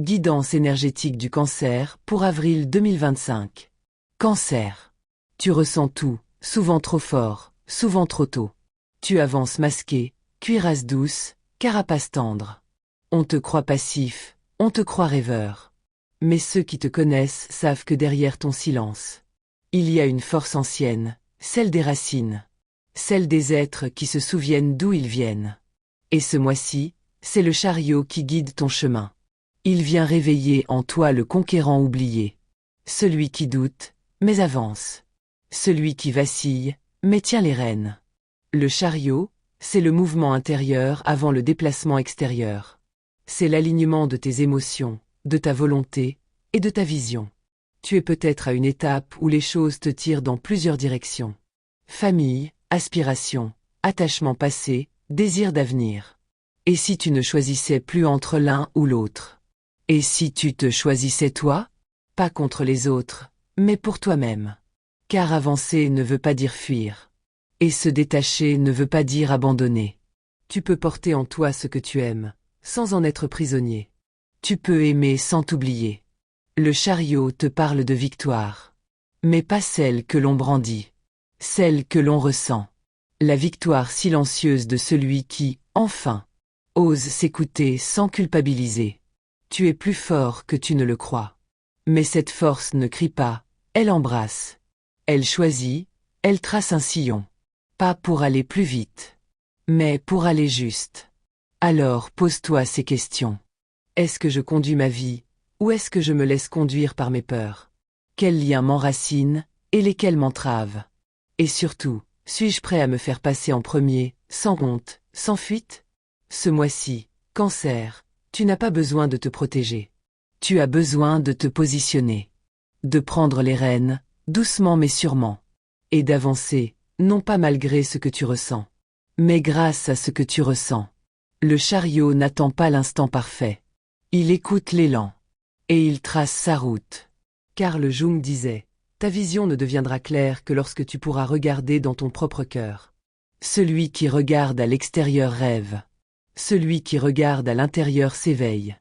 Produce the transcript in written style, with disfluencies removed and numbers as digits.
Guidance énergétique du Cancer pour avril 2025. Cancer. Tu ressens tout, souvent trop fort, souvent trop tôt. Tu avances masqué, cuirasse douce, carapace tendre. On te croit passif, on te croit rêveur. Mais ceux qui te connaissent savent que derrière ton silence, il y a une force ancienne, celle des racines, celle des êtres qui se souviennent d'où ils viennent. Et ce mois-ci, c'est le chariot qui guide ton chemin. Il vient réveiller en toi le conquérant oublié. Celui qui doute, mais avance. Celui qui vacille, mais tient les rênes. Le chariot, c'est le mouvement intérieur avant le déplacement extérieur. C'est l'alignement de tes émotions, de ta volonté et de ta vision. Tu es peut-être à une étape où les choses te tirent dans plusieurs directions. Famille, aspiration, attachement passé, désir d'avenir. Et si tu ne choisissais plus entre l'un ou l'autre? Et si tu te choisissais toi? Pas contre les autres, mais pour toi-même. Car avancer ne veut pas dire fuir. Et se détacher ne veut pas dire abandonner. Tu peux porter en toi ce que tu aimes, sans en être prisonnier. Tu peux aimer sans t'oublier. Le chariot te parle de victoire. Mais pas celle que l'on brandit. Celle que l'on ressent. La victoire silencieuse de celui qui, enfin, ose s'écouter sans culpabiliser. Tu es plus fort que tu ne le crois. Mais cette force ne crie pas, elle embrasse. Elle choisit, elle trace un sillon. Pas pour aller plus vite, mais pour aller juste. Alors pose-toi ces questions. Est-ce que je conduis ma vie, ou est-ce que je me laisse conduire par mes peurs? Quels liens m'enracinent, et lesquels m'entravent? Et surtout, suis-je prêt à me faire passer en premier, sans honte, sans fuite? Ce mois-ci, Cancer, tu n'as pas besoin de te protéger. Tu as besoin de te positionner. De prendre les rênes, doucement mais sûrement. Et d'avancer, non pas malgré ce que tu ressens, mais grâce à ce que tu ressens. Le chariot n'attend pas l'instant parfait. Il écoute l'élan. Et il trace sa route. Carl Jung disait, ta vision ne deviendra claire que lorsque tu pourras regarder dans ton propre cœur. Celui qui regarde à l'extérieur rêve. Celui qui regarde à l'intérieur s'éveille.